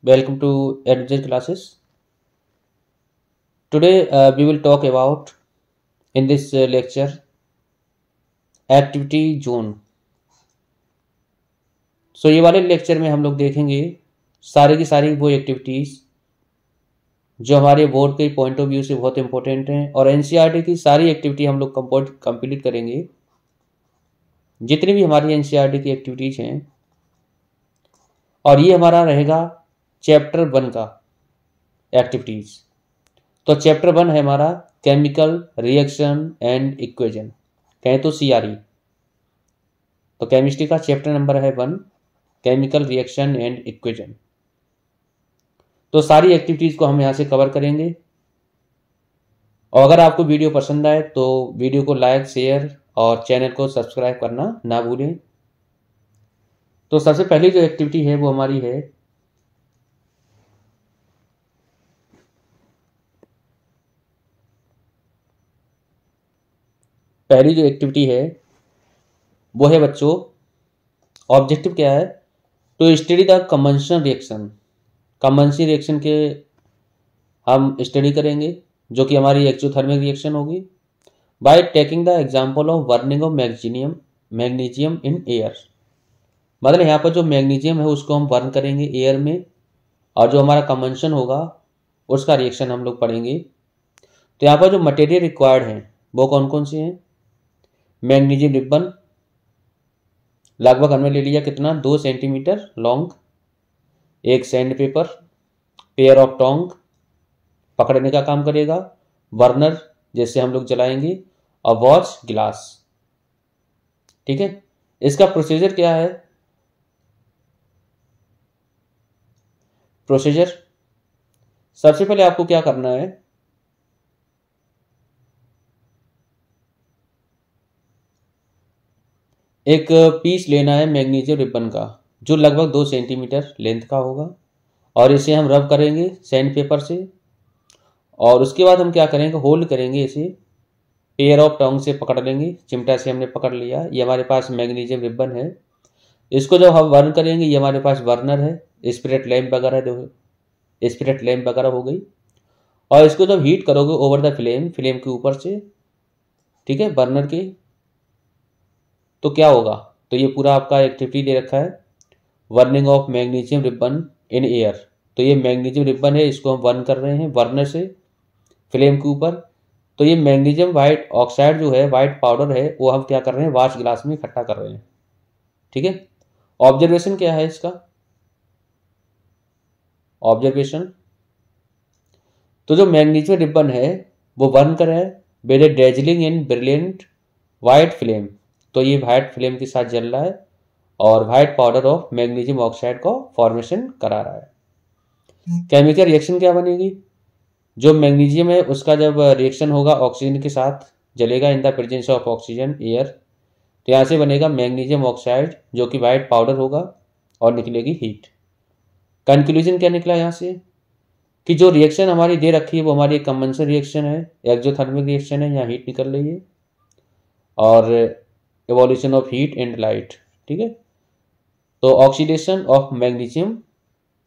Welcome to Adventure Classes. Today we will talk about in this lecture Activity Zone. ये वाले lecture में हम लोग देखेंगे सारी की सारी वो एक्टिविटीज़ जो हमारे बोर्ड के पॉइंट ऑफ व्यू से बहुत इंपॉर्टेंट हैं और एनसीईआरटी की सारी एक्टिविटी हम लोग कंप्लीट करेंगे। जितनी भी हमारी एनसीईआरटी की एक्टिविटीज़ हैं और ये हमारा रहेगा चैप्टर 1 का एक्टिविटीज़। तो चैप्टर 1 है हमारा केमिकल रिएक्शन एंड इक्वेशन, कहें तो CRE। तो केमिस्ट्री का चैप्टर नंबर है 1 केमिकल रिएक्शन एंड इक्वेशन। तो सारी एक्टिविटीज़ को हम यहाँ से कवर करेंगे और अगर आपको वीडियो पसंद आए तो वीडियो को लाइक शेयर और चैनल को सब्सक्राइब करना ना भूलें। तो सबसे पहली जो एक्टिविटी है वो हमारी है पहली जो एक्टिविटी है वो है बच्चों, ऑब्जेक्टिव क्या है? To study the conventional reaction. Conventional reaction के हम स्टडी करेंगे जो कि हमारी एक्सोथर्मिक रिएक्शन होगी by taking the example of burning of magnesium in air. मतलब यहाँ पर जो मैग्नीशियम है उसको हम बर्न करेंगे एयर में और जो हमारा कन्वेंशन होगा उसका रिएक्शन हम लोग पढ़ेंगे। तो यहाँ पर जो मटेरियल रिक्वायर्ड हैं वो कौन कौन से हैं? मैग्नीशियम रिबन लगभग हमने ले लिया कितना, 2 सेंटीमीटर लॉन्ग, एक sand paper, pair of Tong पकड़ने का काम करेगा, बर्नर जैसे हम लोग जलाएंगे और वॉच ग्लास। ठीक है, इसका प्रोसीजर क्या है? प्रोसीजर सबसे पहले आपको क्या करना है, एक पीस लेना है मैग्नीशियम रिबन का जो लगभग 2 सेंटीमीटर लेंथ का होगा और इसे हम रब करेंगे सैंड पेपर से और उसके बाद हम क्या करेंगे, होल्ड करेंगे इसे, पेयर ऑफ टोंग से पकड़ लेंगे, चिमटा से हमने पकड़ लिया, ये हमारे पास मैग्नीशियम रिबन है। इसको जब हम बर्न करेंगे ये हमारे पास बर्नर है, स्पिरिट लैंप वगैरह, स्पिरिट लैंप वगैरह हो गई, और इसको जब हीट करोगे ओवर द फ्लेम के ऊपर से, ठीक है, बर्नर के, तो क्या होगा? तो ये पूरा आपका एक्टिविटी दे रखा है burning of magnesium ribbon in air. तो ये मैग्नीशियम रिबन है, इसको हम बर्न कर रहे हैं बर्नर से फ्लेम के ऊपर। तो ये मैग्नीशियम वाइट ऑक्साइड जो है, वाइट पाउडर है, वो हम क्या कर रहे हैं, वाच ग्लास में इकट्ठा कर रहे हैं। ठीक है, ऑब्जर्वेशन क्या है इसका? ऑब्जर्वेशन तो जो मैग्नीशियम रिबन है वो बर्न कर है with A dazzling in brilliant white flame. तो ये वाइट फ्लेम के साथ जल रहा है और white powder of magnesium oxide को फॉर्मेशन करा रहा है। केमिकल रिएक्शन क्या बनेगी? जो मैग्नीशियम है उसका जब रिएक्शन होगा ऑक्सीजन के साथ जलेगा इन the presence of oxygen air, तो यहाँ से बनेगा मैग्नीशियम ऑक्साइड जो कि वाइट पाउडर होगा और निकलेगी हीट। कंक्लूजन क्या निकला यहाँ से कि जो रिएक्शन हमारी दे रखी है वो हमारी कन्वेंशनल रिएक्शन है, एक्सोथर्मिक रिएक्शन है, यहाँ हीट निकल रही है और evolution of heat and light. ठीक है, तो ऑक्सीडेशन ऑफ मैग्नीशियम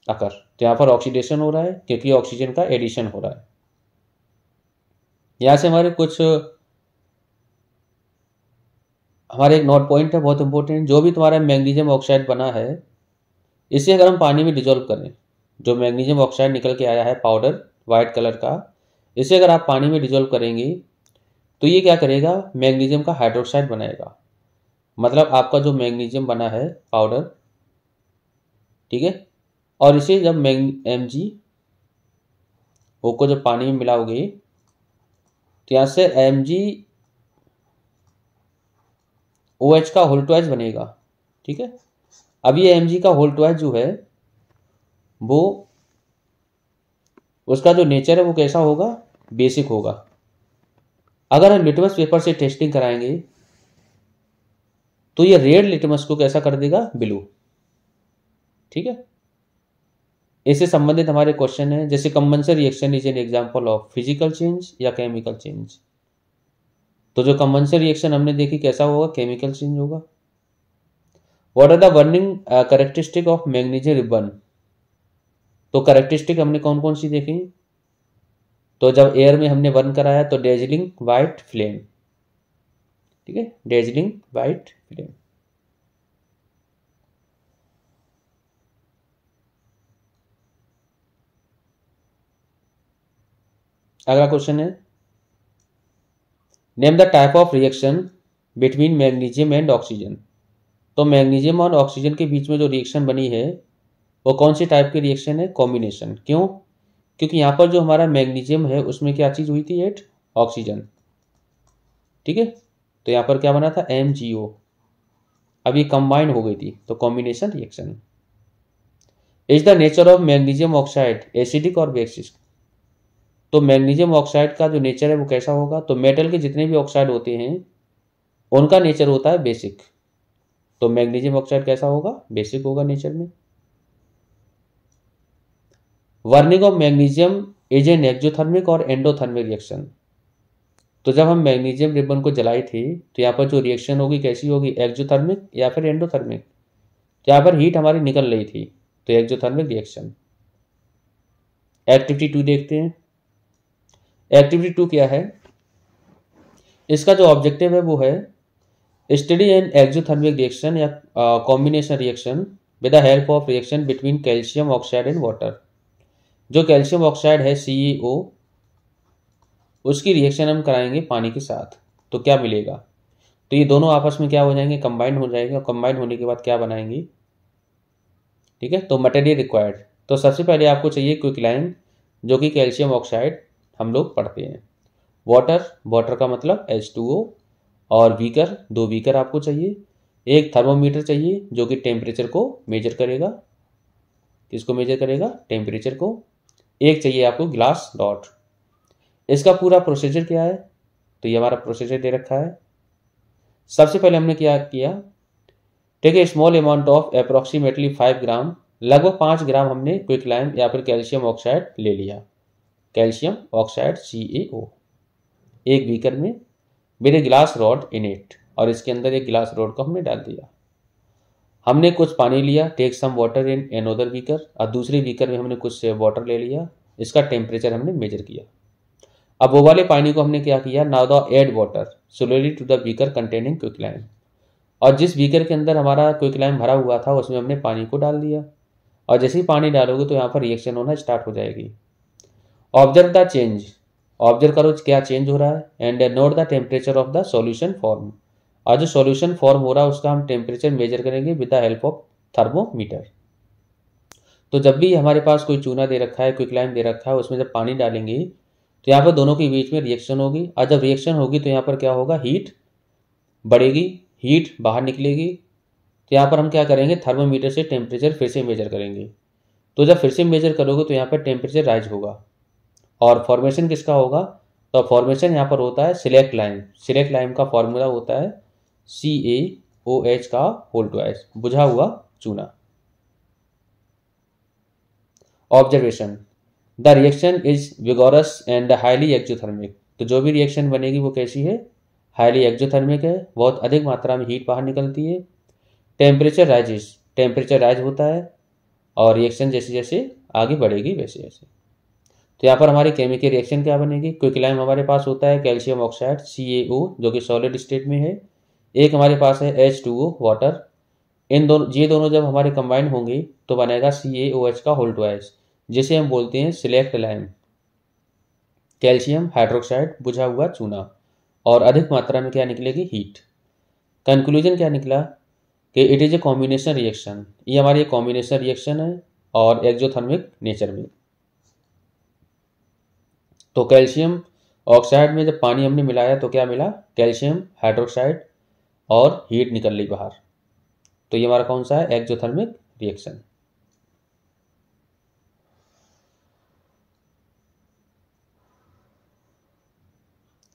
अकर, तो यहाँ पर ऑक्सीडेशन हो रहा है क्योंकि ऑक्सीजन का एडिशन हो रहा है। यहाँ से हमारे एक नोट पॉइंट है बहुत इंपॉर्टेंट, जो भी तुम्हारा मैग्नीशियम ऑक्साइड बना है इसे अगर हम पानी में डिजोल्व करें, जो मैग्नीशियम ऑक्साइड निकल के आया है पाउडर वाइट कलर का, इसे अगर आप पानी में डिजोल्व करेंगे तो ये क्या करेगा, मैग्नीशियम का हाइड्रोक्साइड बनाएगा। मतलब आपका जो मैग्नीशियम बना है पाउडर, ठीक है, और इसे जब Mg को जब पानी में मिलाओगे तो यहाँ से MgOH का होल ट्वाइस बनेगा। ठीक है, अब ये Mg का होल ट्वाइस जो है वो उसका जो नेचर है वो कैसा होगा, बेसिक होगा। अगर हम लिटमस पेपर से टेस्टिंग कराएंगे तो ये रेड लिटमस को कैसा कर देगा, ब्लू। ठीक है, इससे संबंधित हमारे क्वेश्चन है जैसे conventional reaction is an example of physical change या केमिकल चेंज। तो जो कन्वेंशनल रिएक्शन हमने देखी कैसा होगा, केमिकल चेंज होगा। What are the burning characteristic of magnesium ribbon? तो कैरेक्टरिस्टिक हमने कौन कौन सी देखी? तो जब एयर में हमने बर्न कराया तो डेजलिंग वाइट फ्लेम, ठीक है, डेजलिंग वाइट फ्लेम। अगला क्वेश्चन है, name the type of reaction between magnesium and oxygen. तो मैग्नीशियम और ऑक्सीजन के बीच में जो रिएक्शन बनी है वो कौन सी टाइप की रिएक्शन है? कॉम्बिनेशन। क्यों? क्योंकि यहाँ पर जो हमारा मैग्नीशियम है उसमें क्या चीज़ हुई थी? एट ऑक्सीजन, ठीक है। तो यहाँ पर क्या बना था? MgO। अब ये कंबाइंड हो गई थी, तो combination reaction. Is the nature of magnesium oxide acidic और बेसिक? तो मैग्नीशियम ऑक्साइड का जो नेचर है वो कैसा होगा? तो मेटल के जितने भी ऑक्साइड होते हैं उनका नेचर होता है बेसिक। तो मैग्नीशियम ऑक्साइड कैसा होगा? बेसिक होगा नेचर में। Burning of magnesium is an exothermic और एंडोथर्मिक रिएक्शन। तो जब हम मैग्नीशियम रिबन को जलाई थी तो यहाँ पर जो रिएक्शन होगी कैसी होगी? एक्सोथर्मिक या फिर एंडोथर्मिक? तो यहाँ पर हीट हमारी निकल रही थी, तो एक्सोथर्मिक रिएक्शन। एक्टिविटी 2 देखते हैं। एक्टिविटी 2 क्या है? इसका जो ऑब्जेक्टिव है वो है स्टडी एन एक्सोथर्मिक रिएक्शन या combination reaction with the help of reaction between calcium oxide and water. जो कैल्शियम ऑक्साइड है CeO, उसकी रिएक्शन हम कराएंगे पानी के साथ, तो क्या मिलेगा? तो ये दोनों आपस में क्या हो जाएंगे? कंबाइंड हो जाएंगे, और कंबाइंड होने के बाद क्या बनाएंगे? ठीक है, तो मटेरियल रिक्वायर्ड। तो सबसे पहले आपको चाहिए क्विकलाइम, जो कि कैल्शियम ऑक्साइड हम लोग पढ़ते हैं। वाटर, वाटर का मतलब H2O, और बीकर, 2 बीकर आपको चाहिए। एक थर्मोमीटर चाहिए जो कि टेम्परेचर को मेजर करेगा। किसको मेजर करेगा? टेम्परेचर को। एक चाहिए आपको ग्लास रॉड। इसका पूरा प्रोसीजर क्या है? तो ये हमारा प्रोसीजर दे रखा है। सबसे पहले हमने क्या किया? Take a small amount of approximately 5 gram, लगभग 5 ग्राम हमने क्विकलाइम या फिर कैल्शियम ऑक्साइड ले लिया। कैल्शियम ऑक्साइड CaO एक बीकर में with a glass rod in it, और इसके अंदर एक ग्लास रॉड को हमने डाल दिया। हमने कुछ पानी लिया, take some water in another beaker, और दूसरे बीकर में हमने कुछ वाटर ले लिया। इसका टेम्परेचर हमने मेजर किया। अब वो वाले पानी को हमने क्या किया? Now the add water slowly to the beaker containing quicklime, और जिस बीकर के अंदर हमारा क्विकलाइम भरा हुआ था उसमें हमने पानी को डाल दिया। और जैसे ही पानी डालोगे तो यहाँ पर रिएक्शन होना स्टार्ट हो जाएगी। ऑब्जर्व द चेंज, ऑब्जर्व करो क्या चेंज हो रहा है, and note the temperature of the solution form, और जो सॉल्यूशन फॉर्म हो रहा है उसका हम टेम्परेचर मेजर करेंगे with the help of thermometer. तो जब भी हमारे पास कोई चूना दे रखा है, क्विकलाइम दे रखा है, उसमें जब पानी डालेंगे तो यहाँ पर दोनों के बीच में रिएक्शन होगी, और जब रिएक्शन होगी तो यहाँ पर क्या होगा? हीट बढ़ेगी, हीट बाहर निकलेगी। तो यहाँ पर हम क्या करेंगे? थर्मोमीटर से टेम्परेचर फिर से मेजर करेंगे। तो जब फिर से मेजर करोगे तो यहाँ पर टेम्परेचर राइज होगा, और फॉर्मेशन किसका होगा? तो फॉर्मेशन यहाँ पर होता है सिलेक्ट लाइम। सिलेक्ट लाइम का फॉर्मूला होता है CaOH का होल ट्वाइस, बुझा हुआ चूना। Observation, the reaction is vigorous and highly exothermic. तो जो भी रिएक्शन बनेगी वो कैसी है? हाईली एक्सोथर्मिक है, बहुत अधिक मात्रा में हीट बाहर निकलती है। टेम्परेचर राइजेस, टेम्परेचर राइज होता है, और रिएक्शन जैसे जैसे आगे बढ़ेगी वैसे वैसे। तो यहाँ पर हमारी केमिकल रिएक्शन क्या बनेगी? क्विकलाइम हमारे पास होता है कैल्शियम ऑक्साइड CaO जो कि सॉलिड स्टेट में है, एक हमारे पास है H2O वाटर। इन दोनों, ये दोनों जब हमारे कंबाइन होंगे तो बनेगा CaOH का होल ट्वाइस, जिसे हम बोलते हैं सिलेक्ट लाइम। कैल्शियम हाइड्रोक्साइड, बुझा हुआ चूना, और अधिक मात्रा में क्या निकलेगी? हीट। कंक्लूजन क्या निकला? कि it is a combination reaction. ये हमारी कॉम्बिनेशन रिएक्शन है और एक्सोथर्मिक नेचर में। तो कैल्शियम ऑक्साइड में जब पानी हमने मिलाया तो क्या मिला? कैल्शियम हाइड्रोक्साइड, और हीट निकल ली बाहर। तो ये हमारा कौन सा है? Exothermic reaction.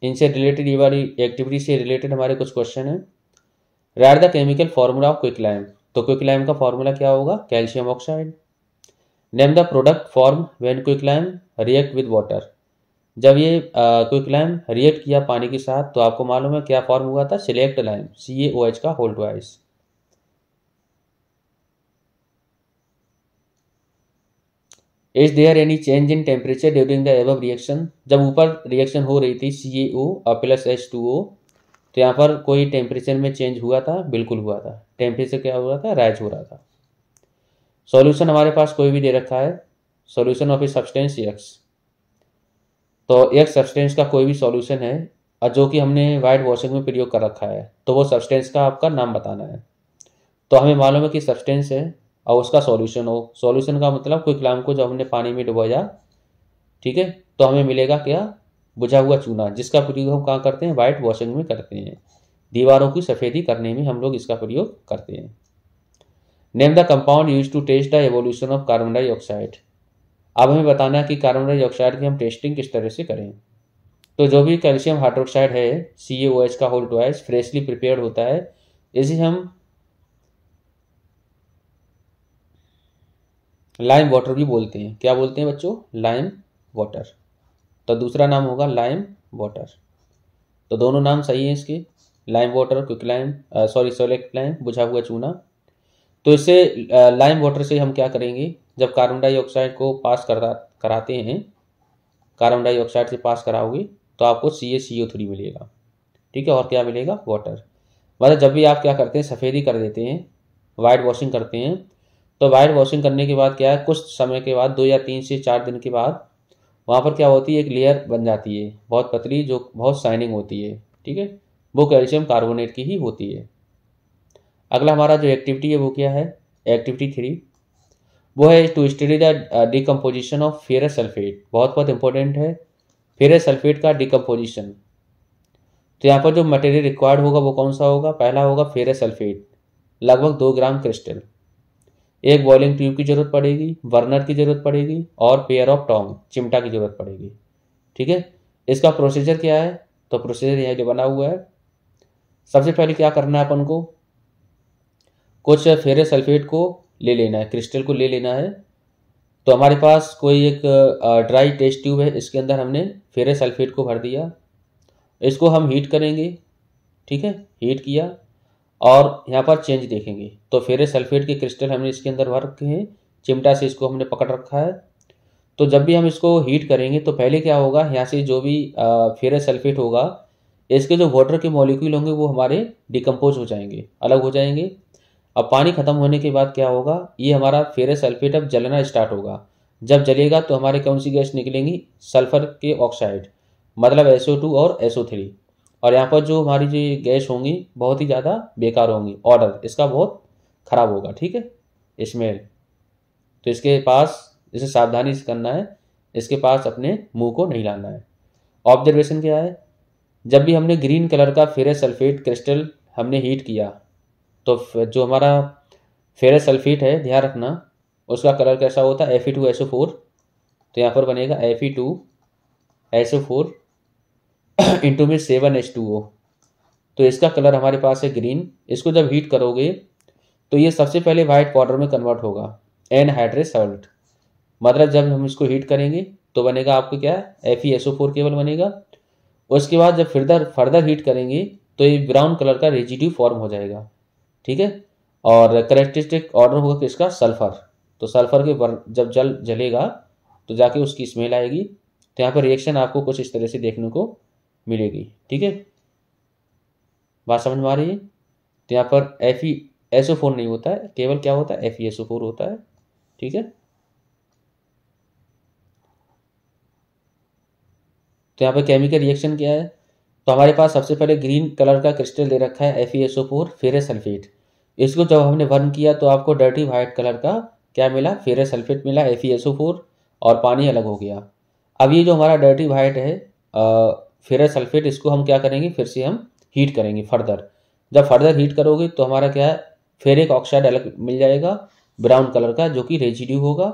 इनसे रिलेटेड, ये वाली एक्टिविटी से रिलेटेड हमारे कुछ क्वेश्चन है। Right the chemical formula of quicklime. तो क्विकलाइम का फॉर्मूला क्या होगा? Calcium oxide. Name the product form when quicklime react with water. जब ये क्विकलाइम रिएक्ट किया पानी के साथ तो आपको मालूम है क्या फॉर्म हुआ था? सिलेक्ट लाइम, CaOH का whole twice. Is there any change in temperature during the above reaction, जब ऊपर रिएक्शन हो रही थी CaO प्लस H2O, तो यहाँ पर कोई टेम्परेचर में चेंज हुआ था? बिल्कुल हुआ था। टेम्परेचर क्या हो रहा था? राइज हो रहा था। सॉल्यूशन हमारे पास कोई भी दे रखा है, solution of a substance X, तो X सब्सटेंस का कोई भी सॉल्यूशन है और जो कि हमने वाइट वॉशिंग में प्रयोग कर रखा है, तो वो सब्सटेंस का आपका नाम बताना है। तो हमें मालूम है कि सब्सटेंस है और उसका सॉल्यूशन हो। सॉल्यूशन का मतलब क्विकलाइम को जब हमने पानी में डुबोया, ठीक है, तो हमें मिलेगा क्या? बुझा हुआ चूना, जिसका प्रयोग हम कहाँ करते हैं? वाइट वॉशिंग में करते हैं। दीवारों की सफ़ेदी करने में हम लोग इसका प्रयोग करते हैं। Name the compound use to test the evolution of carbon dioxide. अब हमें बताना है कि कार्बन डाइऑक्साइड की हम टेस्टिंग किस तरह से करें। तो जो भी कैल्शियम हाइड्रोक्साइड है CaOH का होल ट्वाइस फ्रेशली प्रिपेयर्ड होता है, इसे हम लाइम वाटर भी बोलते हैं। क्या बोलते हैं बच्चों? Lime water. तो दूसरा नाम होगा लाइम वाटर। तो दोनों नाम सही हैं इसके, लाइम वाटर, क्विकलाइम, सोलेट लाइम, बुझा हुआ चूना। तो इससे लाइम वाटर से हम क्या करेंगे? जब कार्बन डाइऑक्साइड को पास कराते हैं, कार्बन डाइऑक्साइड से पास कराओगे तो आपको CaCO3 मिलेगा, ठीक है, और क्या मिलेगा? वाटर। मतलब जब भी आप क्या करते हैं? सफ़ेदी कर देते हैं, वाइट वॉशिंग करते हैं, तो वाइट वॉशिंग करने के बाद क्या है, कुछ समय के बाद 2 या 3 से 4 दिन के बाद वहाँ पर क्या होती है? एक लेयर बन जाती है बहुत पतली, जो बहुत शाइनिंग होती है, ठीक है, वो कैल्शियम कार्बोनेट की ही होती है। अगला हमारा जो एक्टिविटी है वो क्या है? एक्टिविटी 3, वो है to study the decomposition of ferrous sulphate. बहुत इंपॉर्टेंट है फेरस सल्फेट का डिकम्पोजिशन। तो यहाँ पर जो मटेरियल रिक्वायर्ड होगा वो कौन सा होगा? पहला होगा फेरस सल्फेट, लगभग 2 ग्राम क्रिस्टल। एक बॉइलिंग ट्यूब की जरूरत पड़ेगी, बर्नर की जरूरत पड़ेगी और पेयर ऑफ टोंग, चिमटा की जरूरत पड़ेगी, ठीक है। इसका प्रोसीजर क्या है? तो प्रोसीजर यहाँ जो बना हुआ है, सबसे पहले क्या करना है अपन को? कुछ फेरस सल्फेट को ले लेना है, क्रिस्टल को ले लेना है। तो हमारे पास कोई एक ड्राई टेस्ट ट्यूब है, इसके अंदर हमने फेरस सल्फेट को भर दिया। इसको हम हीट करेंगे, ठीक है, हीट किया और यहाँ पर चेंज देखेंगे। तो फेरस सल्फेट के क्रिस्टल हमने इसके अंदर भर रखे हैं, चिमटा से इसको हमने पकड़ रखा है। तो जब भी हम इसको हीट करेंगे तो पहले क्या होगा, यहाँ से जो भी फेरस सल्फेट होगा, इसके जो वाटर के मॉलिक्यूल होंगे वो हमारे डिकम्पोज हो जाएंगे, अलग हो जाएंगे। अब पानी खत्म होने के बाद क्या होगा, ये हमारा फेरस सल्फेट अब जलना स्टार्ट होगा। जब जलेगा तो हमारे कौन सी गैस निकलेंगी? सल्फर के ऑक्साइड, मतलब SO2 और SO3। और यहाँ पर जो हमारी जो गैस होंगी बहुत ही ज़्यादा बेकार होंगी, ऑर्डर इसका बहुत खराब होगा, ठीक है, स्मेल। तो इसके पास इसे सावधानी से करना है, इसके पास अपने मुंह को नहीं लाना है। ऑब्जर्वेशन क्या है? जब भी हमने ग्रीन कलर का फेरस सल्फेट क्रिस्टल हमने हीट किया, तो जो हमारा फेरस सल्फेट है, ध्यान रखना उसका कलर कैसा होता है? Fe2SO4। तो यहाँ पर बनेगा Fe2SO4 इंटू में 7H2O। तो इसका कलर हमारे पास है ग्रीन। इसको जब हीट करोगे तो ये सबसे पहले वाइट पाउडर में कन्वर्ट होगा, एनहाइड्रस सॉल्ट। मतलब जब हम इसको हीट करेंगे तो बनेगा आपको क्या? FeSO4 केवल बनेगा। उसके बाद जब फर्दर हीट करेंगे तो ये ब्राउन कलर का रेजिड्यू फॉर्म हो जाएगा, ठीक है। और करेक्टरिस्टिक ऑर्डर होगा किसका? सल्फर। तो सल्फर के जब जलेगा तो जाके उसकी स्मेल आएगी। तो यहाँ पर रिएक्शन आपको कुछ इस तरह से देखने को मिलेगी, ठीक है। बात समझ में आ रही है? तो यहाँ पर FeSO4 नहीं होता है, केवल क्या होता है? FeSO4 होता है, ठीक है। तो यहाँ पर केमिकल रिएक्शन क्या है? तो हमारे पास सबसे पहले ग्रीन कलर का क्रिस्टल दे रखा है FeSO4 फेरस सल्फेट। इसको जब हमने बर्न किया तो आपको डर्टी वाइट कलर का क्या मिला? फेरस सल्फेट मिला, FeSO4, और पानी अलग हो गया। अब ये जो हमारा डर्टी वाइट है फेरस सल्फेट, इसको हम क्या करेंगे? फिर से हम हीट करेंगे फर्दर। जब फर्दर हीट करोगे तो हमारा क्या है? फेरिक ऑक्साइड अलग मिल जाएगा ब्राउन कलर का, जो कि रेजिड्यू होगा,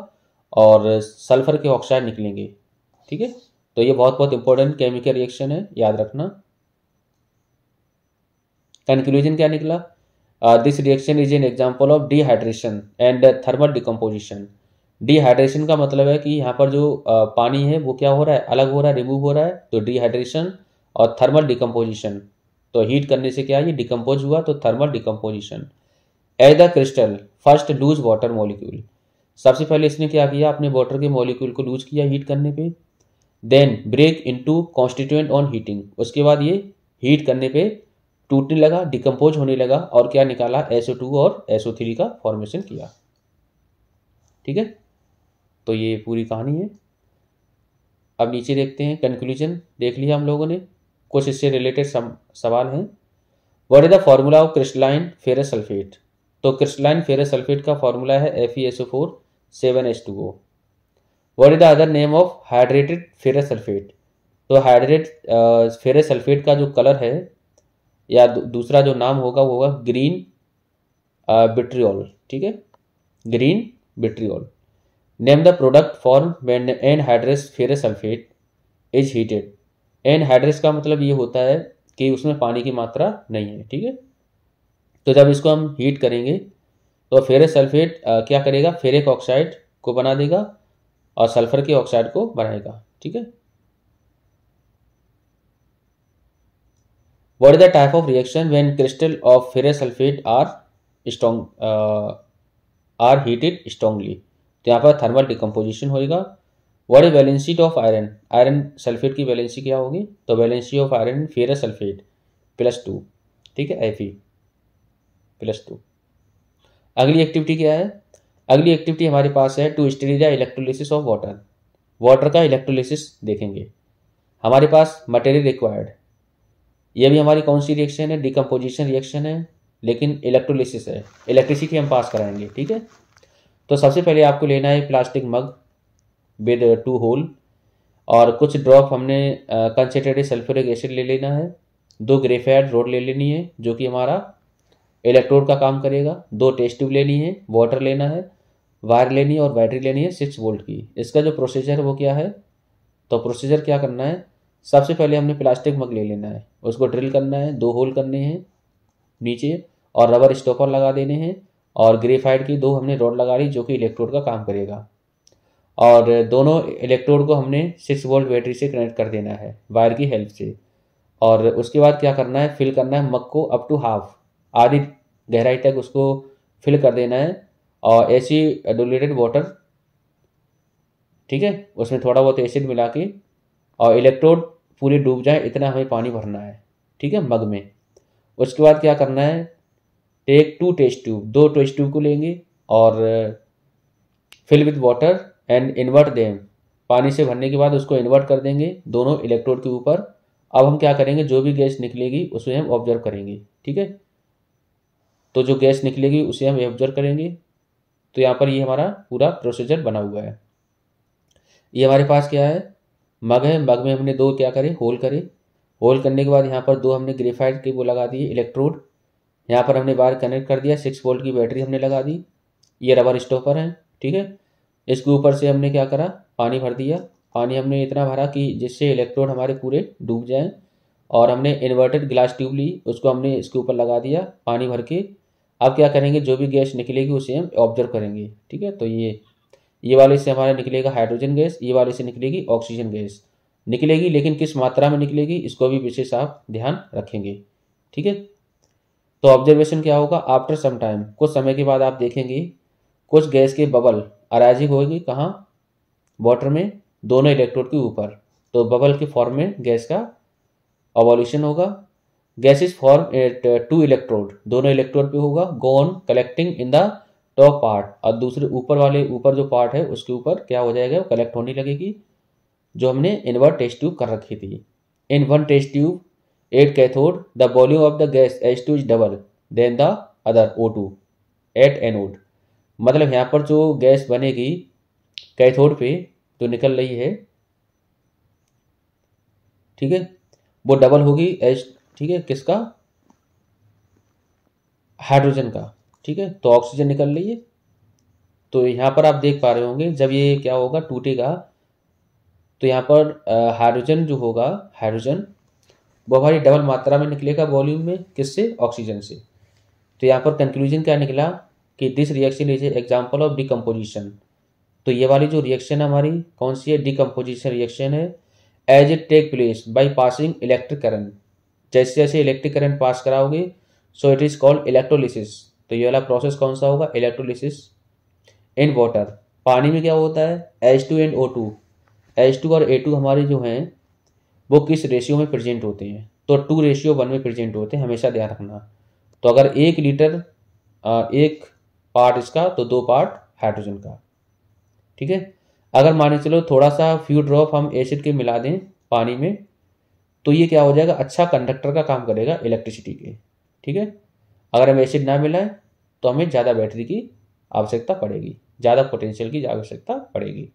और सल्फर के ऑक्साइड निकलेंगे, ठीक है। तो ये बहुत इंपॉर्टेंट केमिकल रिएक्शन है, याद रखना। कंक्लूजन क्या निकला? This reaction is an example of dehydration and thermal decomposition. Dehydration का मतलब है कि यहाँ पर जो पानी है वो क्या हो रहा है? अलग हो रहा है, रिमूव हो रहा है, तो डिहाइड्रेशन। और थर्मल डिकम्पोजिशन, तो हीट करने से क्या ये डिकम्पोज हुआ, तो thermal decomposition. As the crystal first lose water molecule, सबसे पहले इसने क्या किया, अपने वाटर के मॉलिक्यूल को लूज किया हीट करने पे, then break into constituent on heating, उसके बाद ये हीट करने पे टूटने लगा, डिकम्पोज होने लगा और क्या निकाला, SO2 और SO3 का फॉर्मेशन किया। ठीक है, तो ये पूरी कहानी है। अब नीचे देखते हैं, कंक्लूजन देख लिया हम लोगों ने, कुछ इससे रिलेटेड सवाल हैं। What is the formula of crystalline ferrous sulphate? तो क्रिस्टलाइन फेरस सल्फेट का फॉर्मूला है FeSO4 7H2O। What is the other name of hydrated ferrous sulphate? तो हाइड्रेट फेरस सल्फेट का जो कलर है या दूसरा जो नाम होगा वो होगा ग्रीन विट्रियोल। ठीक है, green vitriol. Name the product form when anhydrous ferrous sulphate is heated. Anhydrous का मतलब ये होता है कि उसमें पानी की मात्रा नहीं है। ठीक है, तो जब इसको हम हीट करेंगे तो फेरस सल्फेट क्या करेगा, फेरिक ऑक्साइड को बना देगा और सल्फर के ऑक्साइड को बनाएगा। ठीक है, what is the type of reaction when crystal of ferrous sulphate are heated strongly? तो यहाँ पर थर्मल डिकम्पोजिशन होएगा। What is valency of iron? Iron sulphate की वैलेंसी क्या होगी? तो valency of iron ferrous sulphate +2। ठीक है, Fe+2। अगली एक्टिविटी क्या है? अगली एक्टिविटी हमारे पास है to study the electrolysis of water. Water का इलेक्ट्रोलिसिस देखेंगे। हमारे पास मटेरियल रिक्वायर्ड, ये भी हमारी कौन सी रिएक्शन है? डिकम्पोजिशन रिएक्शन है, लेकिन इलेक्ट्रोलिसिस है, इलेक्ट्रिसिटी हम पास कराएंगे। ठीक है, तो सबसे पहले आपको लेना है प्लास्टिक मग विद 2 होल और कुछ ड्रॉप हमने कंसेंट्रेटेड सल्फ्यूरिक एसिड ले लेना है। 2 ग्रेफाइट रोड ले लेनी है जो कि हमारा इलेक्ट्रोड का काम करेगा। 2 टेस्ट ट्यूब लेनी है, वाटर लेना है, वायर लेनी है और बैटरी लेनी है 6 वोल्ट की। इसका जो प्रोसीजर है वो क्या है? तो प्रोसीजर क्या करना है, सबसे पहले हमने प्लास्टिक मग ले लेना है, उसको ड्रिल करना है, 2 होल करने हैं नीचे और रबर स्टॉपर लगा देने हैं और ग्रेफाइट की 2 हमने रॉड लगा ली जो कि इलेक्ट्रोड का काम करेगा और दोनों इलेक्ट्रोड को हमने 6 वोल्ट बैटरी से कनेक्ट कर देना है वायर की हेल्प से। और उसके बाद क्या करना है, फिल करना है मग को अप टू हाफ, आधी गहराई तक उसको फिल कर देना है और ऐसी एडुलेटेड वाटर, ठीक है, उसमें थोड़ा बहुत एसिड मिला के और इलेक्ट्रोड पूरे डूब जाए इतना हमें पानी भरना है। ठीक है, मग में। उसके बाद क्या करना है, take 2 test tube, 2 test tube को लेंगे और fill with water and invert them, पानी से भरने के बाद उसको इन्वर्ट कर देंगे दोनों इलेक्ट्रोड के ऊपर। अब हम क्या करेंगे, जो भी गैस निकलेगी उसे हम ऑब्जर्व करेंगे। ठीक है, तो जो गैस निकलेगी उसे हम ऑब्जर्व करेंगे। तो यहाँ पर ये हमारा पूरा प्रोसीजर बना हुआ है। ये हमारे पास क्या है, मग है, मग में हमने 2 क्या करे, होल करे। होल करने के बाद यहाँ पर 2 हमने ग्रेफाइट के वो लगा दिए इलेक्ट्रोड, यहाँ पर हमने वायर कनेक्ट कर दिया, 6 वोल्ट की बैटरी हमने लगा दी, ये रबर स्टॉपर है। ठीक है, इसके ऊपर से हमने क्या करा, पानी भर दिया। पानी हमने इतना भरा कि जिससे इलेक्ट्रोड हमारे पूरे डूब जाएं और हमने इन्वर्टेड ग्लास ट्यूब ली, उसको हमने इसके ऊपर लगा दिया पानी भर के। अब क्या करेंगे, जो भी गैस निकलेगी उसे हम ऑब्जर्व करेंगे। ठीक है, तो ये वाले से हमारा निकलेगा हाइड्रोजन गैस, ये वाले से निकलेगी ऑक्सीजन गैस निकलेगी, लेकिन किस मात्रा में निकलेगी इसको भी विशेष आप ध्यान रखेंगे। ठीक है, तो ऑब्जर्वेशन क्या होगा, आफ्टर सम टाइम, कुछ समय के बाद आप देखेंगे कुछ गैस के बबल अराइजिंग होगी, कहाँ, वाटर में, दोनों इलेक्ट्रोड के ऊपर। तो बबल के फॉर्म में गैस का एवोल्यूशन होगा। गैसेस फॉर्म एट 2 इलेक्ट्रोड, दोनों इलेक्ट्रोड पे होगा, gone collecting in the top part, और दूसरे ऊपर जो पार्ट है उसके ऊपर क्या हो जाएगा, कलेक्ट होने लगेगी, जो हमने इनवर्ट टेस्ट ट्यूब कर रखी थी। In 1 test tube 8 cathode, the volume of the gas H2 is double than the other O2 at anode. मतलब यहाँ पर जो गैस बनेगी कैथोड पे जो निकल रही है, ठीक है, वो डबल होगी H, ठीक है, किसका, हाइड्रोजन का। ठीक है, तो ऑक्सीजन निकल रही है। तो यहाँ पर आप देख पा रहे होंगे जब ये क्या होगा, टूटेगा, तो यहाँ पर हाइड्रोजन जो होगा, हाइड्रोजन वो हमारी डबल मात्रा में निकलेगा वॉल्यूम में, किससे, ऑक्सीजन से। तो यहाँ पर कंक्लूजन क्या निकला कि this reaction is example of decomposition. तो ये वाली जो रिएक्शन हमारी कौन सी है, डिकम्पोजिशन रिएक्शन है। As it take place by passing electric current, जैसे जैसे इलेक्ट्रिक करंट पास कराओगे, so it is called electrolysis. तो ये वाला प्रोसेस कौन सा होगा, इलेक्ट्रोलिसिस इन वाटर। पानी में क्या होता है H2 एंड O2, H2 और A2 हमारे जो हैं वो किस रेशियो में प्रेजेंट होते हैं, तो 2:1 में प्रेजेंट होते हैं, हमेशा ध्यान रखना। तो अगर 1 लीटर एक पार्ट इसका तो 2 पार्ट हाइड्रोजन का, ठीक है। अगर मान के चलो थोड़ा सा फ्यू ड्रॉप हम एसिड के मिला दें पानी में, तो ये क्या हो जाएगा, अच्छा कंडक्टर का काम करेगा इलेक्ट्रिसिटी के, ठीक है। अगर हम एसिड ना मिलाएं तो हमें ज़्यादा बैटरी की आवश्यकता पड़ेगी, ज़्यादा पोटेंशियल की आवश्यकता पड़ेगी।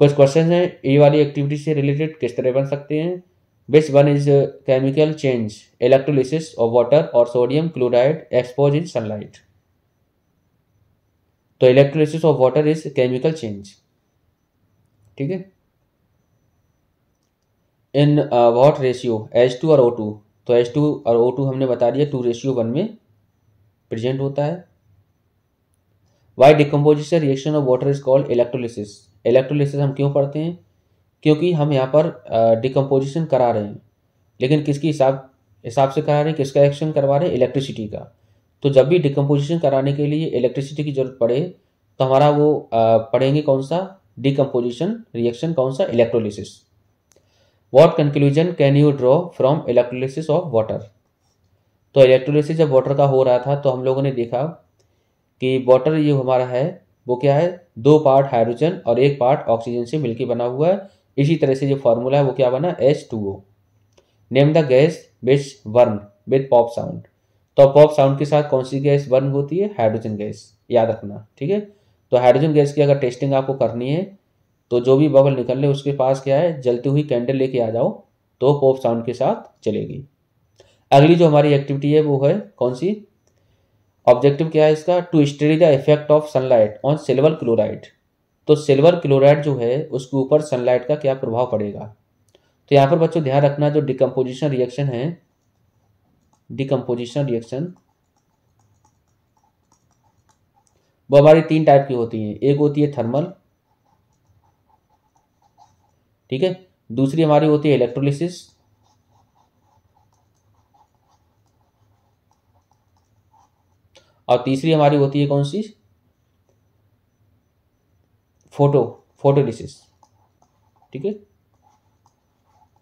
कुछ क्वेश्चन हैं ये वाली एक्टिविटी से रिलेटेड, किस तरह बन सकते हैं। Which one is chemical change electrolysis of water और sodium chloride expose in sunlight. तो electrolysis of water is chemical change, ठीक है। इन व्हाट रेशियो H2 और O2, तो H2 और O2 हमने बता दिया 2:1 में प्रेजेंट होता है। Why decomposition reaction of water is called electrolysis. Electrolysis हम क्यों पढ़ते हैं, क्योंकि हम यहाँ पर डिकम्पोजिशन करा रहे हैं, लेकिन किसकी हिसाब से करा रहे हैं, किसका एक्शन करवा रहे हैं, इलेक्ट्रिसिटी का। तो जब भी डिकम्पोजिशन कराने के लिए इलेक्ट्रिसिटी की जरूरत पड़े तो हमारा वो पढ़ेंगे कौन सा, डिकम्पोजिशन रिएक्शन, कौन सा, electrolysis. What conclusion can you draw from electrolysis of water. तो इलेक्ट्रोलिसिस जब वाटर का हो रहा था तो हम लोगों ने देखा कि वाटर ये हमारा है वो क्या है, 2 पार्ट हाइड्रोजन और 1 पार्ट ऑक्सीजन से मिलकर बना हुआ है। इसी तरह से जो फॉर्मूला है वो क्या बना, H2O। Name the gas which burn with pop sound. तो पॉप साउंड के साथ कौन सी गैस बर्न होती है, हाइड्रोजन गैस, याद रखना, ठीक है। तो हाइड्रोजन गैस की अगर टेस्टिंग आपको करनी है तो जो भी बबल निकल ले उसके पास क्या है, जलती हुई कैंडल लेके आ जाओ तो पॉप साउंड के साथ चलेगी। अगली जो हमारी एक्टिविटी है वो है कौन सी, ऑब्जेक्टिव क्या है इसका, to study the effect of sunlight on silver chloride. तो सिल्वर क्लोराइड जो है उसके ऊपर सनलाइट का क्या प्रभाव पड़ेगा। तो यहाँ पर बच्चों ध्यान रखना, जो डिकम्पोजिशन रिएक्शन है, डिकम्पोजिशन रिएक्शन वो हमारी 3 टाइप की होती है। एक होती है थर्मल, ठीक है, दूसरी हमारी होती है इलेक्ट्रोलिसिस, और तीसरी हमारी होती है कौन सी, फोटोलिसिस, ठीक है,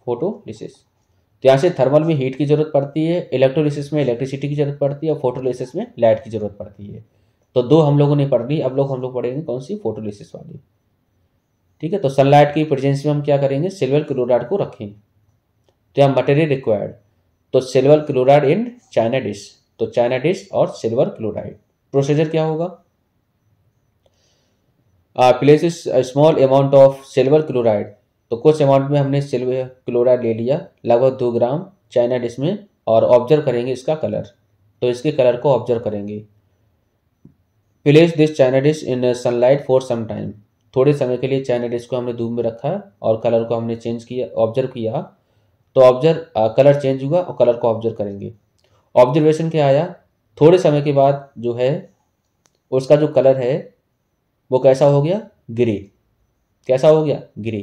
फोटोलिसिस। तो यहाँ से थर्मल में हीट की जरूरत पड़ती है, इलेक्ट्रोलिसिस में इलेक्ट्रिसिटी की जरूरत पड़ती है, और फोटोलिसिस में लाइट की जरूरत पड़ती है। तो 2 हम लोगों ने पढ़ ली, अब हम लोग पढ़ेंगे कौन सी, फोटोलिसिस वाली, ठीक है। तो सनलाइट की प्रेजेंस में हम क्या करेंगे, सिल्वर क्लोराइड को रखें। तो यहाँ मटेरियल रिक्वायर्ड, तो silver chloride in China dish, तो चाइना डिश और सिल्वर क्लोराइड। प्रोसीजर क्या होगा, place small amount of silver chloride, तो कुछ अमाउंट में हमने सिल्वर क्लोराइड ले लिया, लगभग 2 ग्राम चाइना डिश में, और ऑब्जर्व करेंगे इसका कलर। तो इसके कलर को ऑब्जर्व करेंगे। Place this china dish in sunlight for some time, थोड़े समय के लिए चाइना डिश को हमने धूप में रखा और कलर को हमने चेंज किया, ऑब्जर्व किया। तो ऑब्जर्व कलर चेंज हुआ और कलर को ऑब्जर्व करेंगे। ऑब्जर्वेशन क्या आया, थोड़े समय के बाद जो है उसका जो कलर है वो कैसा हो गया, ग्रे, कैसा हो गया, ग्रे।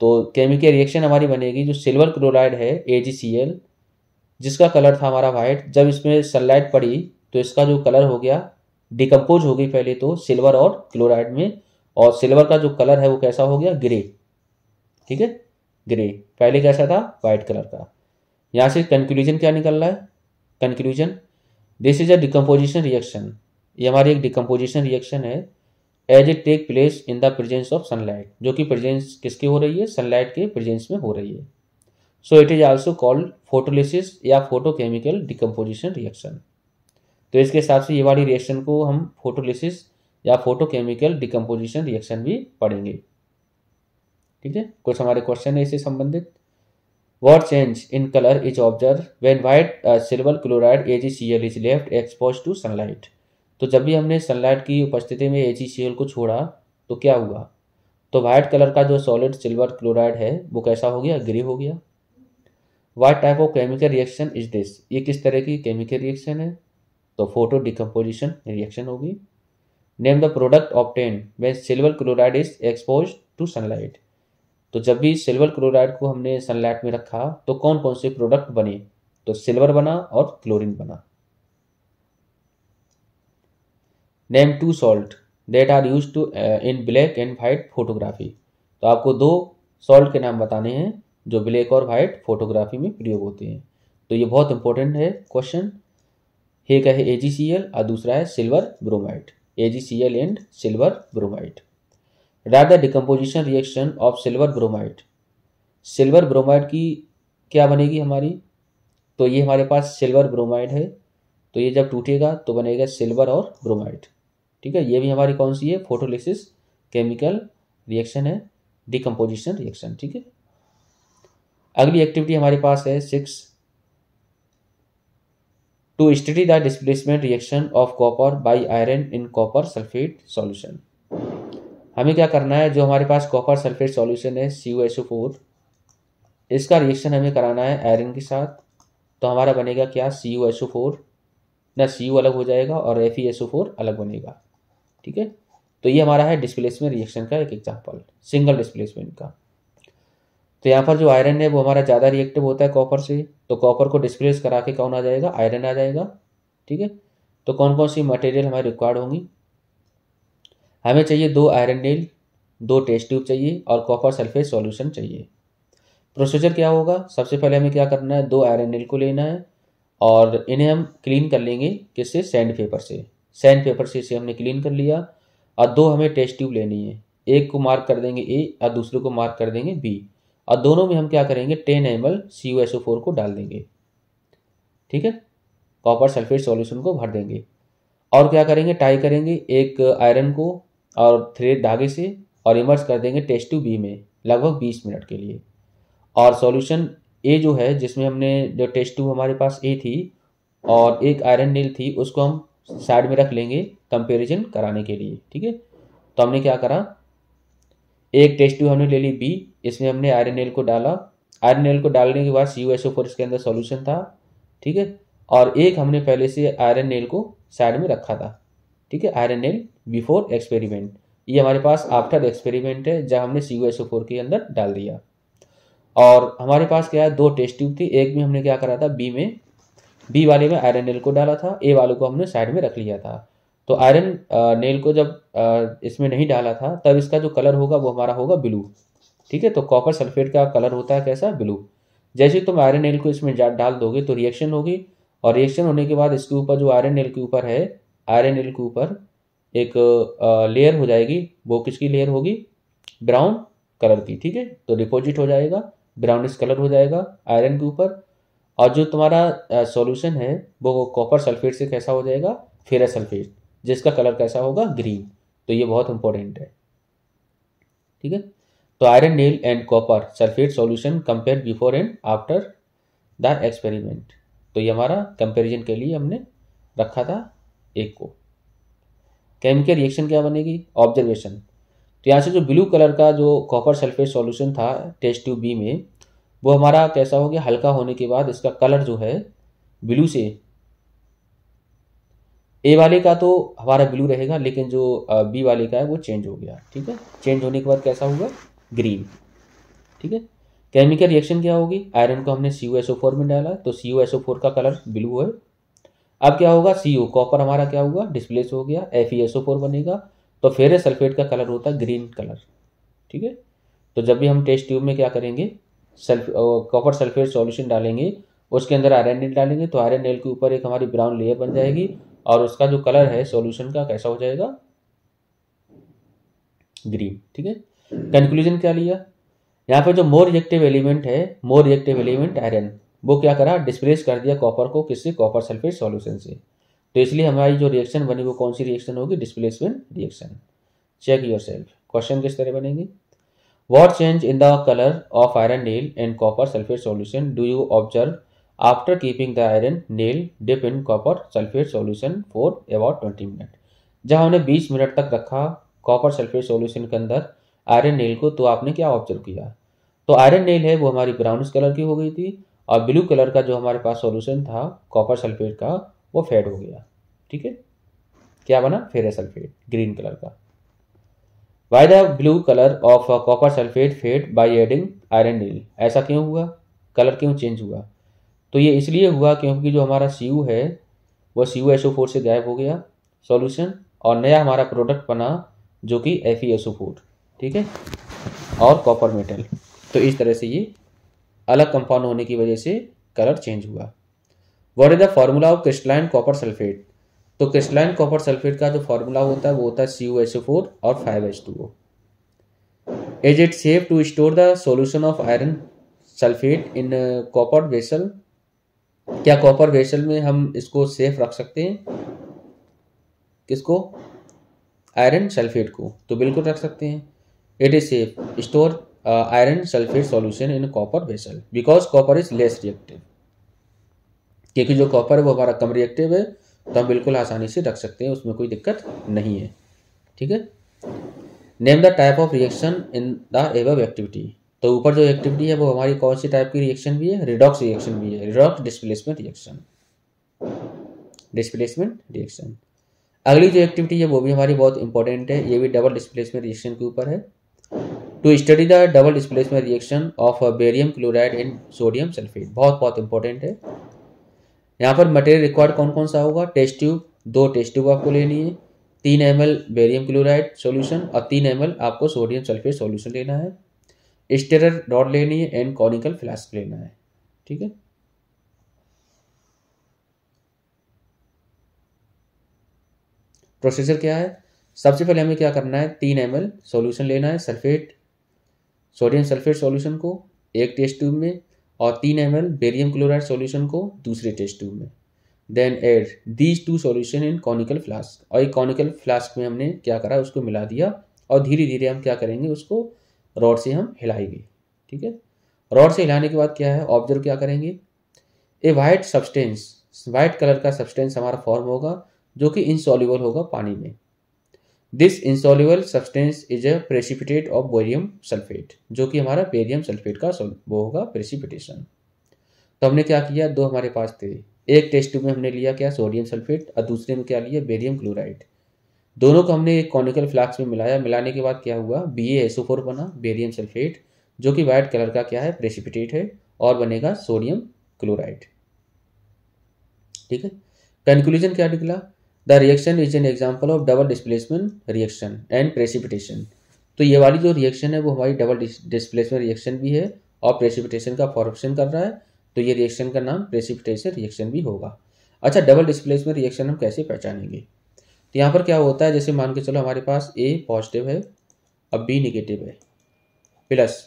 तो केमिकल रिएक्शन हमारी बनेगी, जो सिल्वर क्लोराइड है AgCl जिसका कलर था हमारा वाइट, जब इसमें सनलाइट पड़ी तो इसका जो कलर हो गया, डिकम्पोज हो गई पहले तो सिल्वर और क्लोराइड में, और सिल्वर का जो कलर है वो कैसा हो गया, ग्रे, ठीक है, ग्रे। पहले कैसा था, वाइट कलर का। यहाँ से कंक्लूजन क्या निकल रहा है, conclusion, this is a decomposition reaction, ये हमारी एक डिकम्पोजिशन रिएक्शन है, as it take place in the presence of sunlight, जो कि प्रेजेंस किसकी हो रही है, सनलाइट के प्रेजेंस में हो रही है। सो it is also called photolysis या फोटोकेमिकल डिकम्पोजिशन रिएक्शन। तो इसके हिसाब से ये वाली रिएक्शन को हम फोटोलिसिस या फोटोकेमिकल डिकम्पोजिशन रिएक्शन भी पढ़ेंगे, ठीक है। कुछ हमारे क्वेश्चन है इससे संबंधित। What change in color is observed when white silver chloride AgCl is left exposed to sunlight? तो जब भी हमने सनलाइट की उपस्थिति में AgCl को छोड़ा तो क्या हुआ, तो व्हाइट कलर का जो सॉलिड सिल्वर क्लोराइड है वो कैसा हो गया, ग्रे हो गया। What type of chemical reaction is this? ये किस तरह की केमिकल रिएक्शन है, तो फोटो डिकम्पोजिशन रिएक्शन होगी। Name the product obtained when silver chloride is exposed to sunlight. तो जब भी सिल्वर क्लोराइड को हमने सनलाइट में रखा तो कौन कौन से प्रोडक्ट बने, तो सिल्वर बना और क्लोरीन बना। Name 2 salt that are use to in black and white photography. तो आपको दो सॉल्ट के नाम बताने हैं जो ब्लैक और वाइट फोटोग्राफी में प्रयोग होते हैं। तो ये बहुत इंपॉर्टेंट है क्वेश्चन। एक है AgCl और दूसरा है silver bromide. AgCl and silver bromide. Right the decomposition reaction of silver bromide. Silver bromide की क्या बनेगी हमारी, तो ये हमारे पास सिल्वर ब्रोमाइड है, तो ये जब टूटेगा तो बनेगा सिल्वर और ब्रोमाइड। ठीक है, ये भी हमारी कौन सी है, फोटोलिसिस केमिकल रिएक्शन है, डिकम्पोजिशन रिएक्शन। ठीक है, अगली एक्टिविटी हमारे पास है 6, to study the displacement reaction of copper by iron in copper sulphate solution. हमें क्या करना है, जो हमारे पास कॉपर सल्फेट सॉल्यूशन है CuSO4, इसका रिएक्शन हमें कराना है आयरन के साथ। तो हमारा बनेगा क्या, CuSO4 ना, Cu अलग हो जाएगा और FeSO4 अलग बनेगा। ठीक है, तो ये हमारा है डिस्प्लेसमेंट रिएक्शन का एक एग्जांपल, सिंगल डिस्प्लेसमेंट का। तो यहाँ पर जो आयरन है वो हमारा ज़्यादा रिएक्टिव होता है कॉपर से, तो कॉपर को डिस्प्लेस करा के कौन आ जाएगा, आयरन आ जाएगा। ठीक है, तो कौन कौन सी मटेरियल हमारी रिक्वायर्ड होंगी, हमें चाहिए 2 आयरन नेल, 2 टेस्ट ट्यूब चाहिए और कॉपर सल्फेट सॉल्यूशन चाहिए। प्रोसीजर क्या होगा, सबसे पहले हमें क्या करना है, 2 आयरन नेल को लेना है और इन्हें हम क्लीन कर लेंगे किससे, सैंड पेपर से। सैंड पेपर से इसे हमने क्लीन कर लिया और 2 हमें टेस्ट ट्यूब लेनी है, एक को मार्क कर देंगे A और दूसरे को मार्क कर देंगे B, और दोनों में हम क्या करेंगे 10 ml CuSO4 को डाल देंगे। ठीक है, कॉपर सल्फेट सॉल्यूशन को भर देंगे और क्या करेंगे, टाई करेंगे एक आयरन को और थ्रेड धागे से और इमर्स कर देंगे टेस्ट ट्यूब B में लगभग 20 मिनट के लिए। और सॉल्यूशन A जो है, जिसमें हमने जो टेस्ट ट्यूब हमारे पास A थी और एक आयरन नील थी, उसको हम साइड में रख लेंगे कंपैरिजन कराने के लिए। ठीक है, तो हमने क्या करा, एक टेस्ट ट्यूब हमने ले ली B, इसमें हमने आयरन नेल को डाला। आयरन नेल को डालने के बाद CuSO4 इसके अंदर सॉल्यूशन था। ठीक है, और एक हमने पहले से आयरन नेल को साइड में रखा था। ठीक है, आयरन नेल बिफोर एक्सपेरिमेंट, ये हमारे पास आफ्टर एक्सपेरिमेंट है जब हमने CuSO4 के अंदर डाल दिया। और हमारे पास क्या है, 2 टेस्ट ट्यूब थी, एक में हमने क्या करा था, B वाले में आयरन नेल को डाला था, A वाले को हमने साइड में रख लिया था। तो आयरन नेल को जब इसमें नहीं डाला था तब इसका जो कलर होगा वो हमारा होगा ब्लू। ठीक है, तो कॉपर सल्फेट का कलर होता है कैसा, ब्लू। जैसे ही तुम आयरन नेल को इसमें डाल दोगे तो रिएक्शन होगी, और रिएक्शन होने के बाद इसके ऊपर जो आयरन नेल के ऊपर है, आयरन नेल के ऊपर एक लेयर हो जाएगी, वो किसकी लेयर होगी, ब्राउन कलर की। ठीक है, तो डिपॉजिट हो जाएगा, ब्राउनिश कलर हो जाएगा आयरन के ऊपर, और जो तुम्हारा सॉल्यूशन है वो कॉपर सल्फेट से कैसा हो जाएगा, फेरस सल्फेट, जिसका कलर कैसा होगा, ग्रीन। तो ये बहुत इंपॉर्टेंट है। ठीक है, तो iron nail and copper sulphate solution compare before and after the experiment. तो ये हमारा कंपैरिजन के लिए हमने रखा था एक को। केमिकल रिएक्शन क्या बनेगी, ऑब्जर्वेशन। तो यहाँ से जो ब्लू कलर का जो कॉपर सल्फेट सॉल्यूशन था टेस्ट ट्यूब B में, वो हमारा कैसा हो गया, हल्का होने के बाद इसका कलर जो है ब्लू से, A वाले का तो हमारा ब्लू रहेगा, लेकिन जो B वाले का है वो चेंज हो गया। ठीक है, चेंज होने के बाद कैसा होगा, ग्रीन। ठीक है, केमिकल रिएक्शन क्या होगी, आयरन को हमने CuSO4 में डाला तो CuSO4 का कलर ब्लू है। अब क्या होगा, कॉपर हमारा क्या होगा, डिस्प्लेस हो गया, FeSO4 बनेगा, तो फेरस सल्फेट का कलर होता है ग्रीन कलर। ठीक है, तो जब भी हम टेस्ट ट्यूब में क्या करेंगे, कॉपर सल्फेट सॉल्यूशन डालेंगे, उसके अंदर आयरन नेल डालेंगे, तो आयरन नेल के ऊपर एक हमारी ब्राउन लेयर बन जाएगी और उसका जो कलर है सॉल्यूशन का कैसा हो जाएगा, ग्रीन। ठीक है, कंक्लूजन क्या लिया, यहाँ पर जो मोर रिएक्टिव एलिमेंट है, मोर रिएक्टिव एलिमेंट आयरन, वो क्या करा, डिस्प्लेस कर दिया कॉपर को, किससे, कॉपर सल्फेट सॉल्यूशन से। तो इसलिए हमारी जो रिएक्शन बनी वो कौन सी रिएक्शन होगी, displacement reaction. Check yourself, question किस तरह बनेंगे, what change in the colour of iron nail and copper sulphate solution do you observe after keeping the iron nail dip in copper sulphate solution for about 20 minute. जब हमने 20 minute तक रखा copper sulphate solution के अंदर iron nail को, तो आपने क्या ऑब्जर्व किया, तो आयरन नेल है वो हमारी ब्राउनिश कलर की हो गई थी, और ब्लू कलर का जो हमारे पास सॉल्यूशन था कॉपर सल्फेट का, वो फेड हो गया। ठीक है, क्या बना, फेरस सल्फेट, ग्रीन कलर का। Why the blue colour of copper sulphate fade by adding iron nail, ऐसा क्यों हुआ, कलर क्यों चेंज हुआ, तो ये इसलिए हुआ क्योंकि जो हमारा Cu है वो CuSO4 से गायब हो गया सॉल्यूशन, और नया हमारा प्रोडक्ट बना जो कि FeSO4, ठीक है, और कॉपर मेटल। तो इस तरह से ये अलग कंपाउंड होने की वजह से कलर चेंज हुआ। What is the formula of crystalline copper sulphate? तो क्रिस्टलाइन कॉपर सल्फेट का जो फॉर्मूला होता है वो होता है CuSO4 और 5H2O। Is it safe to store the solution of iron sulphate in copper vessel? क्या कॉपर वेसल में हम इसको सेफ रख सकते हैं? किसको? आयरन सल्फेट को। तो बिल्कुल रख सकते हैं। It is safe store iron sulphate solution in copper vessel because copper is less reactive. क्योंकि जो कॉपर है वो हमारा कम रिएक्टिव है, तो हम बिल्कुल आसानी से रख सकते हैं, उसमें कोई दिक्कत नहीं है, ठीक है। Name the type of reaction in the above activity. तो ऊपर जो एक्टिविटी है वो हमारी कौन सी टाइप की रिएक्शन भी है? रिडॉक्स रिएक्शन भी है, redox displacement reaction, displacement reaction. अगली जो एक्टिविटी है वो भी हमारी बहुत इंपॉर्टेंट है, ये भी डबल डिस्प्लेसमेंट रिएक्शन के ऊपर है। To study the double displacement reaction of barium chloride and sodium sulphate, बहुत बहुत इंपॉर्टेंट है। यहाँ पर मटेरियल रिक्वायर्ड कौन कौन सा होगा? टेस्ट ट्यूब, 2 टेस्ट ट्यूब आपको लेनी है, 3 ml बेरियम क्लोराइड सॉल्यूशन और 3 ml आपको सोडियम सल्फेट सॉल्यूशन लेना है, स्टेरर रॉड लेनी है एंड कॉनिकल फ्लास्क लेना है, ठीक है। प्रोसीजर क्या है? सबसे पहले हमें क्या करना है? 3 ml सॉल्यूशन लेना है सल्फेट, सोडियम सल्फेट सॉल्यूशन को एक टेस्ट ट्यूब में, और 3 ml बेरियम क्लोराइड सॉल्यूशन को दूसरे टेस्ट ट्यूब में। Then add these 2 solution in conical flask, और एक कॉनिकल फ्लास्क में हमने क्या करा? उसको मिला दिया और धीरे धीरे हम क्या करेंगे? उसको रॉड से हम हिलाएंगे, ठीक है। रॉड से हिलाने के बाद क्या है? ऑब्जर्व क्या करेंगे? ए वाइट सब्सटेंस, वाइट कलर का सब्सटेंस हमारा फॉर्म होगा जो कि इनसॉल्युबल होगा पानी में। This insoluble substance is a precipitate of barium sulphate, जो कि हमारा बेरियम सल्फेट का वो होगा प्रेसिपिटेशन। तो हमने क्या किया? 2 हमारे पास थे, एक टेस्ट ट्यूब में हमने लिया क्या? सोडियम सल्फेट, और दूसरे में क्या लिया? Barium chloride. दोनों को हमने एक कॉनिकल फ्लास्क में मिलाया, मिलाने के बाद क्या हुआ? BaSO4 बना, बेरियम सल्फेट, जो कि वाइट कलर का क्या है? प्रेसिपिटेट है, और बनेगा सोडियम क्लोराइड, ठीक है। कंक्लूजन क्या निकला? The reaction is an example of double displacement reaction and precipitation. तो ये वाली जो रिएक्शन है वो हमारी डबल डिस्प्लेसमेंट रिएक्शन भी है और प्रेसिपिटेशन का फॉर्मेशन कर रहा है, तो ये रिएक्शन का नाम प्रेसिपिटेशन रिएक्शन भी होगा। अच्छा, डबल डिस्प्लेसमेंट रिएक्शन हम कैसे पहचानेंगे? तो यहाँ पर क्या होता है? जैसे मान के चलो हमारे पास A पॉजिटिव है और B निगेटिव है, प्लस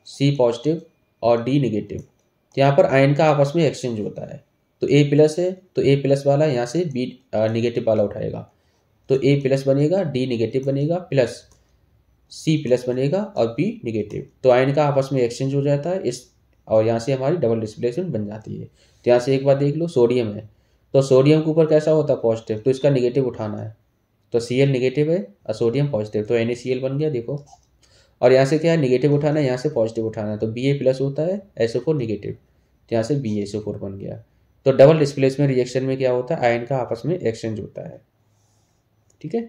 C पॉजिटिव और D निगेटिव, तो यहाँ पर आयन का आपस में एक्सचेंज होता है। तो A प्लस है तो A प्लस वाला यहाँ से B निगेटिव वाला उठाएगा, तो A प्लस बनेगा, D निगेटिव बनेगा, प्लस C प्लस बनेगा और B निगेटिव। तो आयन का आपस में एक्सचेंज हो जाता है इस, और यहाँ से हमारी डबल डिस्प्लेसमेंट बन जाती है। तो यहाँ से एक बार देख लो, सोडियम है तो सोडियम के ऊपर कैसा होता है? पॉजिटिव, तो इसका निगेटिव उठाना है, तो Cl निगेटिव है और सोडियम पॉजिटिव, तो NaCl बन गया, देखो। और यहाँ से क्या है? निगेटिव उठाना है, यहाँ से पॉजिटिव उठाना है, तो Ba प्लस होता है, SO4 निगेटिव, तो यहाँ से BaSO4 बन गया। तो डबल डिस्प्लेसमेंट रिएक्शन में क्या होता है? आयन का आपस में एक्सचेंज होता है, ठीक है।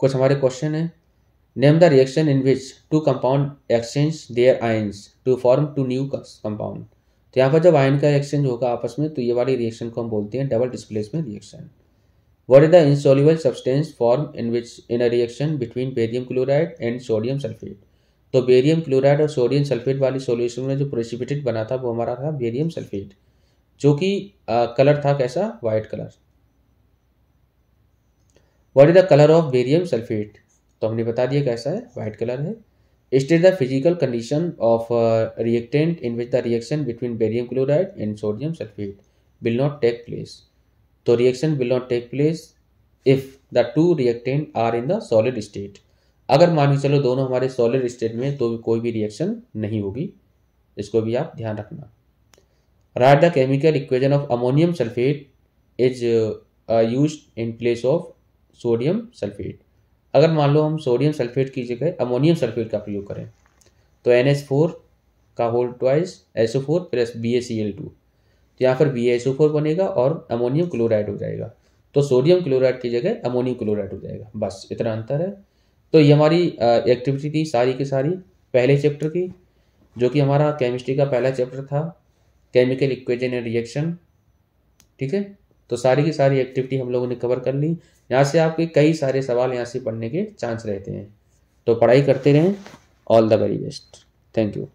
कुछ हमारे क्वेश्चन है। Name the reaction in which 2 compound exchange their ions to form 2 new compound. तो यहाँ पर जब आयन का एक्सचेंज होगा आपस में, तो ये वाली रिएक्शन को हम बोलते हैं double displacement reaction. What is the insoluble substance form in which in a reaction between barium chloride and sodium sulphate. तो बेरियम क्लोराइड और सोडियम सल्फेट वाली सॉल्यूशन में जो प्रेसिपिटेट बना था वो हमारा था बेरियम सल्फेट, जो कि कलर था कैसा? White colour. What is the colour of barium sulphate? तो हमने बता दिया कैसा है, वाइट कलर है। State the physical condition of reactant in which the reaction between barium chloride and sodium sulphate will not take place. तो reaction will not take place if the 2 reactant are in the solid state. अगर मान के चलो दोनों हमारे solid state में, तो कोई भी रिएक्शन नहीं होगी, इसको भी आप ध्यान रखना। Right the chemical equation of ammonium sulphate is used in place of sodium sulphate. अगर मान लो हम सोडियम सल्फेट की जगह अमोनियम सल्फेट का प्रयोग करें, तो NH4 का whole twice SO4 plus BaCl2, तो यहाँ पर BaSO4 बनेगा और अमोनियम क्लोराइड हो जाएगा, तो सोडियम क्लोराइड की जगह अमोनियम क्लोराइड हो जाएगा, बस इतना अंतर है। तो ये हमारी एक्टिविटी थी सारी की सारी पहले चैप्टर की, जो कि हमारा केमिस्ट्री का पहला चैप्टर था, केमिकल इक्वेशन एंड रिएक्शन। ठीक है, तो सारी की सारी एक्टिविटी हम लोगों ने कवर कर ली। यहाँ से आपके कई सारे सवाल यहाँ से पढ़ने के चांस रहते हैं, तो पढ़ाई करते रहें। All the very best. Thank you.